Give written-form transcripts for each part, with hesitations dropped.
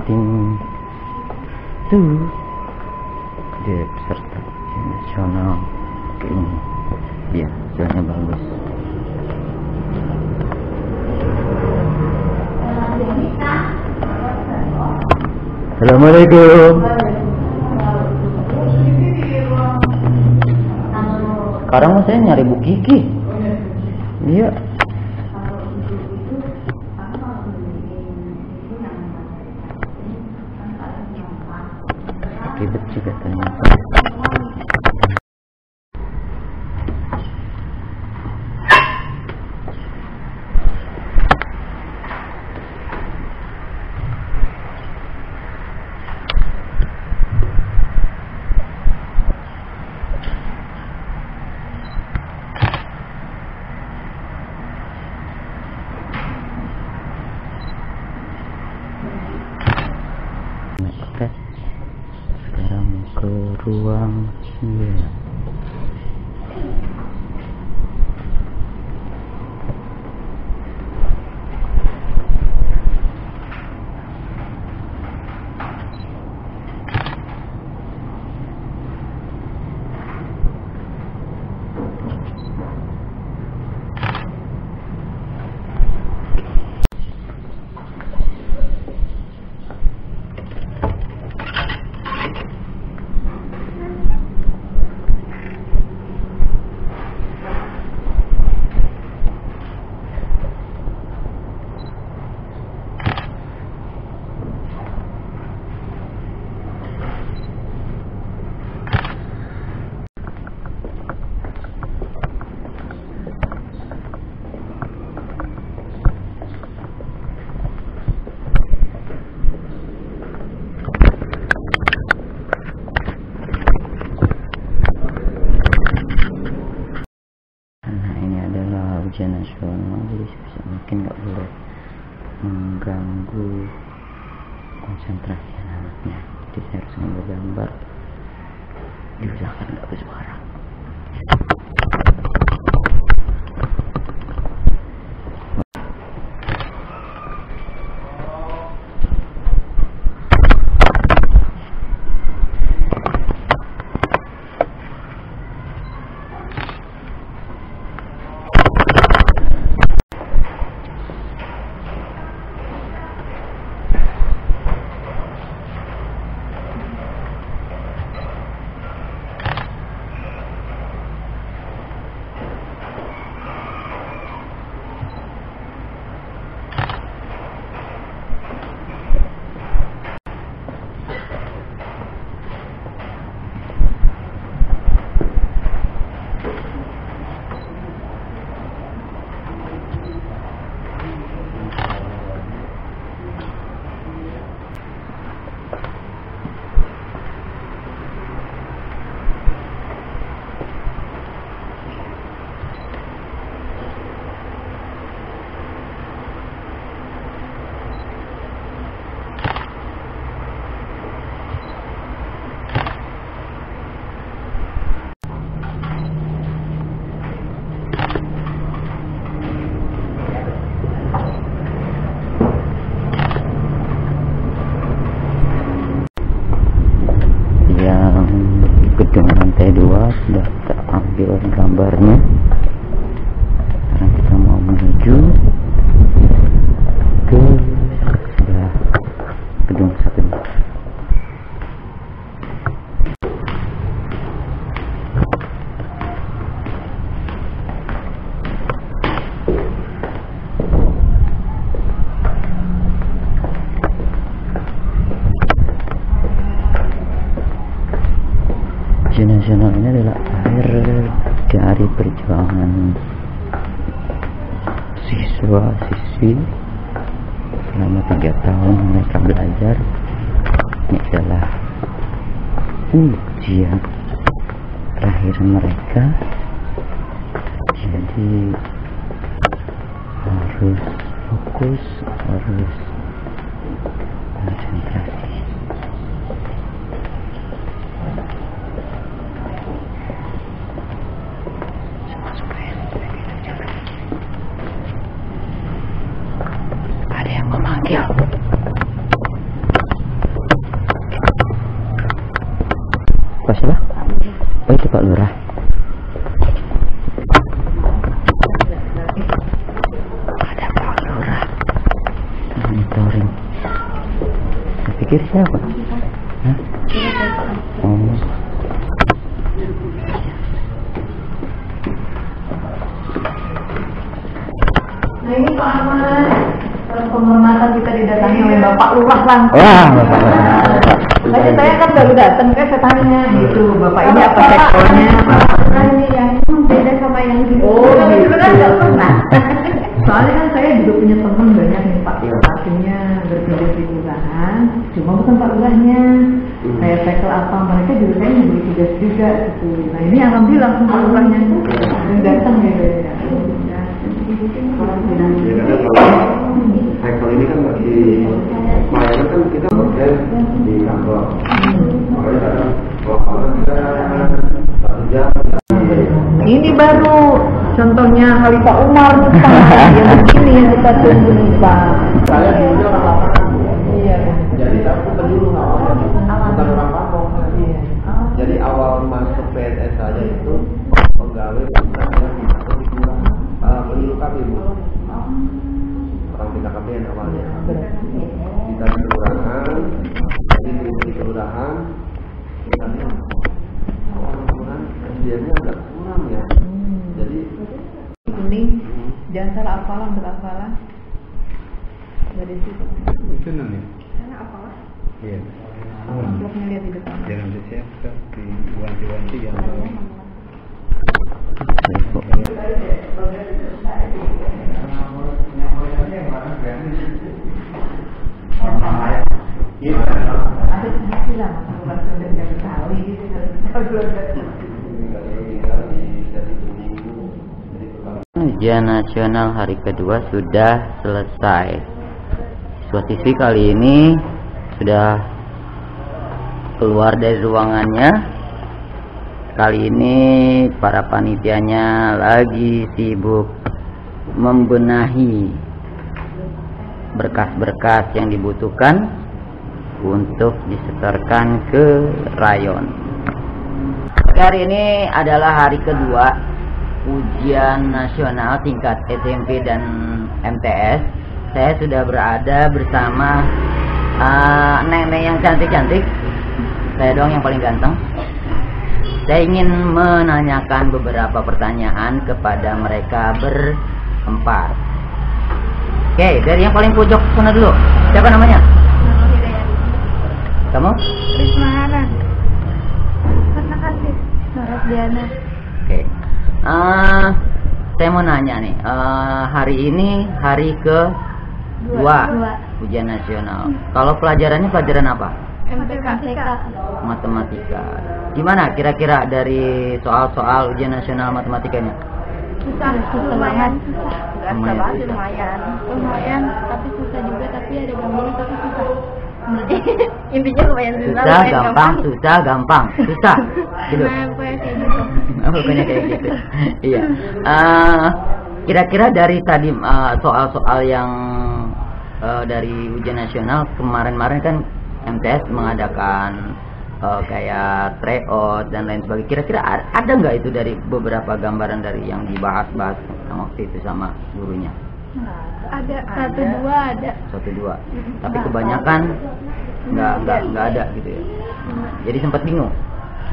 tim tuh dia peserta nasional ini ya hasilnya bagus. Assalamualaikum. Sekarang saya nyari Bu Kiki. Iya. Ribet juga ternyata. Sekarang ke ruang 9. Ujian nasional, jadi mungkin nggak boleh mengganggu konsentrasi anak-anaknya, jadi saya harus ngambil gambar, diusahakan nggak bersuara. Gedung lantai 2 sudah terambil gambarnya. Sekarang kita mau menuju ke sebelah gedung satunya. Ujian nasional ini adalah akhir dari perjuangan siswa-siswi selama 3 tahun mereka belajar. Ini adalah ujian terakhir mereka, jadi harus fokus, harus konsentrasi. Ada yang memanggil. siapa? Hah? Oh. Nah ini Pak Ahmad, penghormatan kita didatangi oleh Bapak Lurah langsung. Wah, Bapak Lurah. Tadi saya kan baru datang kan saya tanya gitu, Bapak ini apa sektornya? Nah ini yang beda sama yang di. Oh, gitu kan nggak pernah. Soalnya kan saya juga punya teman banyak nih Pak, artinya bertugas di kelurahan, cuma bukan Pak Lurahnya. Saya tackle apa mereka juga saya memberi tugas juga gitu. Nah ini alhamdulillah langsung Pak Lurahnya itu datang gitu ya. Ya karena kalau cycle ini kan masih pelayanan kan kita bekerja di kantor. Makanya kadang kalau kita 1 jam. Ini baru contohnya Khalifah Umar nih Pak, yang begini yang kita tunggu nih Pak. Saya dulunya orang lapangan. Iya. Jadi aku dulu awalnya bukan orang kampung. Jadi awal masuk PNS saja itu pegawai pusat yang diatur di kelurahan. Pemilu kami Bu. Orang tindak KPN awalnya. Kita di kelurahan, jadi di kelurahan, misalnya orang kelurahan SDM-nya agak kurang ya. Jadi Kuning, jangan salah hafalan berhafalan. Dari situ. Itu nih. Karena apalah? Iya. Amplopnya lihat di depan. Jangan disiapkan di wanti-wanti yang Ujian nasional hari kedua sudah selesai. Siswa-siswi kali ini sudah keluar dari ruangannya. Kali ini para panitianya lagi sibuk membenahi berkas-berkas yang dibutuhkan untuk disetorkan ke rayon. Hari ini adalah hari kedua ujian nasional tingkat SMP dan MTS. Saya sudah berada bersama nenek yang cantik-cantik. Saya doang yang paling ganteng. Saya ingin menanyakan beberapa pertanyaan kepada mereka berempat. Oke, dari yang paling pojok sana dulu. Siapa namanya? Kamu? Risma Hana. Terima kasih. Diana. Oke. Saya mau nanya nih. Hari ini hari kedua ujian nasional. Kalau pelajarannya pelajaran apa? MTK. Matematika. Gimana kira-kira dari soal-soal ujian nasional matematikanya? Susah banget. Lumayan, Tapi susah juga. Tapi ada gambarnya tapi susah. Intinya lumayan susah. Susah, gampang, susah, gampang, susah. Gitu. Nah, pokoknya kayak gitu. Pokoknya kayak gitu. Iya. Kira-kira dari tadi soal-soal yang dari ujian nasional kemarin-kemarin kan MTS mengadakan kayak tryout dan lain sebagainya. Kira-kira ada nggak itu dari beberapa gambaran dari yang dibahas-bahas waktu itu sama gurunya? Ada 1-2 ada. 1-2. Tapi kebanyakan nggak ada gitu ya. Jadi sempat bingung.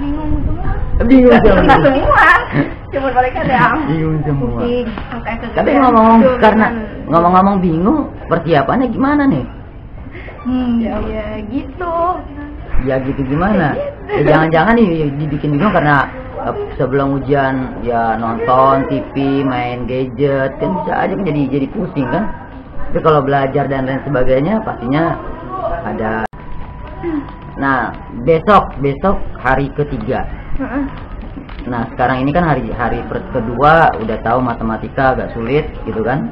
Bingung semua. Bingung semua. Semua. Cuma mereka ada yang Bingung semua. pusing. Tapi ngomong-ngomong bingung, persiapannya gimana nih? Ya gitu. Ya gitu gimana? Ya, jangan-jangan nih dibikin bingung karena sebelum ujian ya nonton TV, main gadget, kan bisa aja kan jadi pusing kan. Tapi kalau belajar dan lain sebagainya pastinya ada. Nah, besok hari ketiga. Nah, sekarang ini kan hari kedua udah tahu matematika agak sulit gitu kan.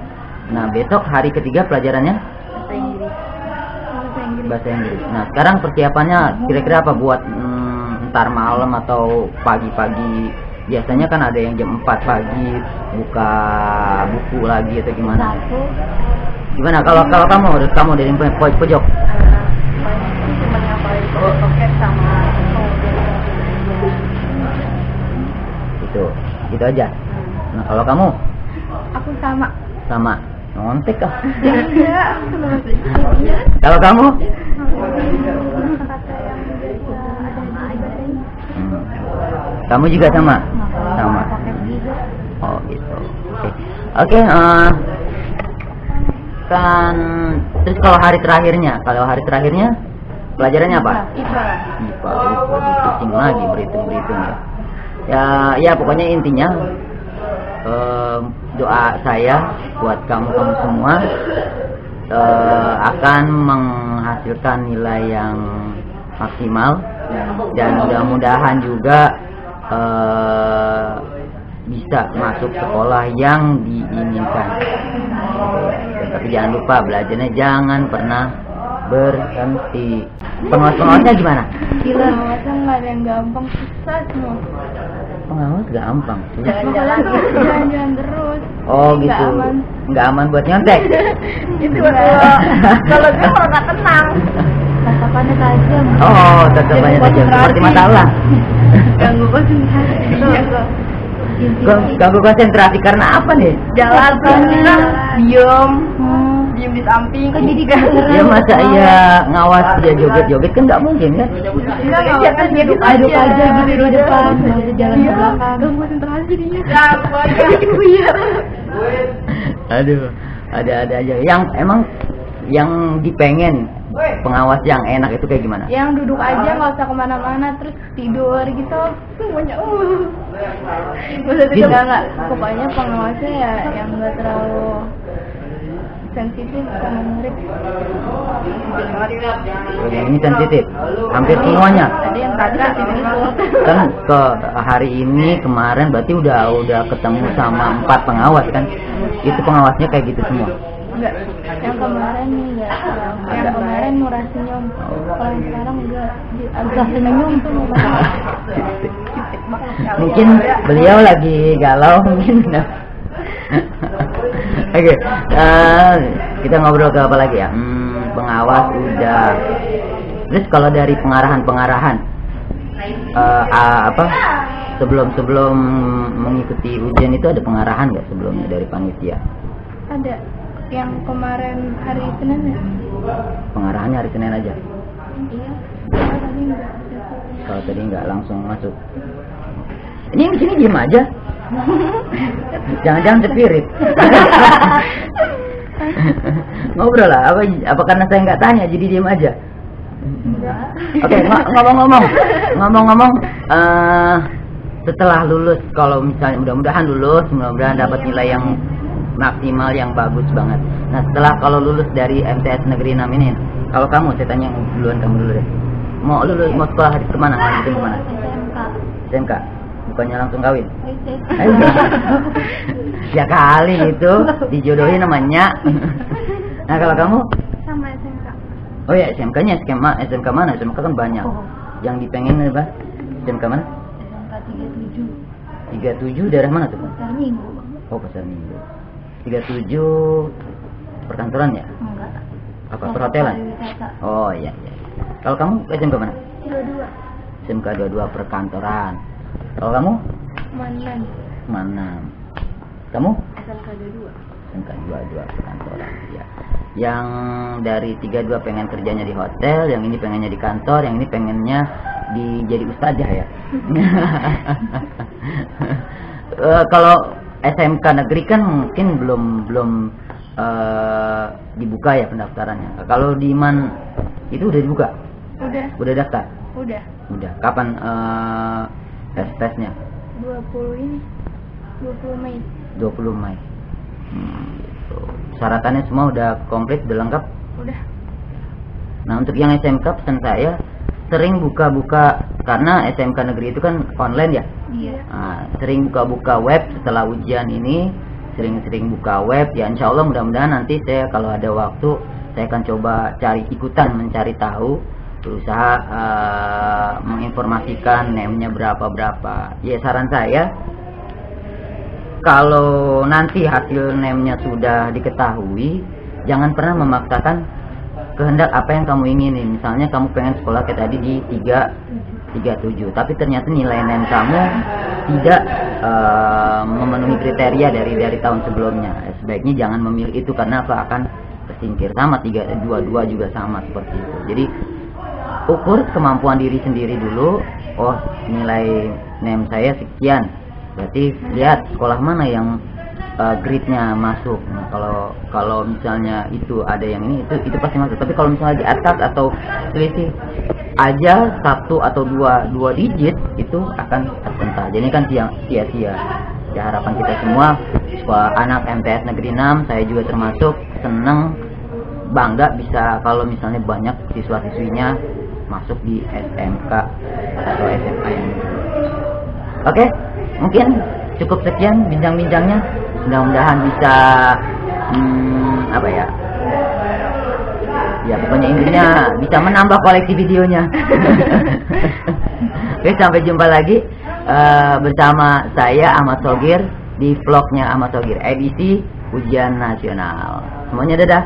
Nah, besok hari ketiga pelajarannya bahasa Inggris. Nah, sekarang persiapannya kira-kira apa buat ntar malam atau pagi-pagi? Biasanya kan ada yang jam 4 pagi buka buku lagi atau gimana? Gimana kalau kamu dari pojok? Cuma ngapalin toket sama Itu aja. Nah, kalau kamu? aku sama. Sama. Nyontek kah? Iya. Kalau kamu? Kata yang biasa ada di Kamu juga sama? Sama. Oh gitu. Oke. Kan terus kalau hari terakhirnya pelajarannya apa? IPA. IPA. Lebih pusing lagi berhitung ya. Pokoknya intinya doa saya buat kamu semua akan menghasilkan nilai yang maksimal dan mudah-mudahan juga bisa masuk sekolah yang diinginkan. Tapi jangan lupa belajarnya jangan pernah berhenti. Pengawas-pengawasnya gimana? Pengawasan nggak ada yang gampang, susah semua. Pengawas gampang. Jalan-jalan tuh jalan-jalan terus. Oh gitu. Nggak aman buat nyontek. Itu kalau dia kalau nggak tenang. Tatapannya tajam. Oh, tatapannya tajam seperti mata Allah. Ganggu konsentrasi. Ganggu konsentrasi karena apa nih? Jalan diem di samping kan jadi Ya masa iya ngawas dia joget-joget kan nggak mungkin kan? Dia kan duduk aja gitu di depan, nggak jalan ke belakang. Ganggu konsentrasi dia. Iya. Aduh, ada aja. Yang emang yang dipengen pengawas yang enak itu kayak gimana? Yang duduk aja nggak usah kemana-mana terus tidur gitu. Semuanya maksudnya enggak. Pokoknya pengawasnya ya yang nggak terlalu sensitif sama murid. Ini sensitif, hampir semuanya. Ada yang kagak Kan ke hari ini kemarin berarti udah ketemu sama 4 pengawas kan? Itu pengawasnya kayak gitu semua. Enggak, yang kemarin enggak. Yang kemarin murah senyum. Kalau yang sekarang enggak agak senyum tuh Mungkin beliau lagi galau mungkin. Oke, kita ngobrol ke apa lagi ya? Pengawas udah. Terus kalau dari pengarahan, sebelum mengikuti ujian itu ada pengarahan nggak sebelumnya dari panitia? Ada. Yang kemarin hari Senin ya? Pengarahannya hari Senin aja. Iya. Tadi enggak. Kalau tadi nggak langsung masuk. Ini yang di sini diem aja. Jangan-jangan spirit. Ngobrol lah. Apa karena saya nggak tanya jadi diem aja? Oke, ngomong-ngomong. Setelah lulus, kalau misalnya mudah-mudahan dapat nilai yang maksimal yang bagus banget. Nah setelah kalau lulus dari MTS Negeri 6 ini, kalau kamu, saya tanya duluan kamu dulu deh. Mau sekolah kemana? Lanjutin kemana? SMK. Bukannya langsung kawin? Ya kali itu dijodohin namanya. Nah kalau kamu? Sama SMK. Oh ya SMK-nya SMK mana? SMK kan banyak. Yang dipengen apa? SMK mana? SMK 37 daerah mana tuh? Pasar Minggu. Oh Pasar Minggu. 37 perkantoran ya? Enggak. Apa perhotelan? Oh iya. Kalau kamu SMK mana? 22. SMK 22 perkantoran. Kalau kamu? Mana? Kamu? SMK 22. SMK 22 perkantoran. Ya. Yang dari 32 pengen kerjanya di hotel, yang ini pengennya di kantor, yang ini pengennya jadi ustazah ya. Kalau SMK negeri kan mungkin belum dibuka ya pendaftarannya. Kalau di MAN itu udah dibuka? Udah daftar? Udah. Kapan tesnya? 20 Mei. 20 Mei. Gitu. Syaratannya semua udah komplit, udah lengkap? Udah. Nah untuk yang SMK pesan saya sering buka-buka, karena SMK negeri itu kan online ya. Iya. Nah, sering buka-buka web setelah ujian ini, sering-sering buka web ya. Insya Allah mudah-mudahan nanti saya kalau ada waktu saya akan coba mencari tahu, berusaha menginformasikan NEM-nya berapa. Ya saran saya kalau nanti hasil NEM-nya sudah diketahui, jangan pernah memaksakan kehendak apa yang kamu inginin. Misalnya kamu pengen sekolah kayak tadi di 337, tapi ternyata nilai NEM kamu tidak memenuhi memenuhi kriteria dari tahun sebelumnya. Sebaiknya jangan memilih itu karena apa, akan tersingkir. Sama 322 juga sama seperti itu. Jadi ukur kemampuan diri sendiri dulu. Oh, nilai NEM saya sekian, berarti lihat sekolah mana yang grade-nya masuk. Nah, kalau misalnya itu ada yang ini, itu pasti masuk. Tapi kalau misalnya di atas atau selisih aja 1 atau 2 digit, itu akan terpental. Jadi kan sia-sia. Ya, harapan kita semua sekolah anak MTS Negeri 6, saya juga termasuk, senang, bangga bisa kalau misalnya banyak siswa-siswinya masuk di SMK atau SMA yang ini. Oke, mungkin cukup sekian bincang-bincangnya. Mudah-mudahan bisa apa ya? Ya pokoknya intinya bisa menambah koleksi videonya. Oke, sampai jumpa lagi bersama saya Ahmad Shogir di vlognya Ahmad Shogir edisi ujian nasional. Semuanya dadah.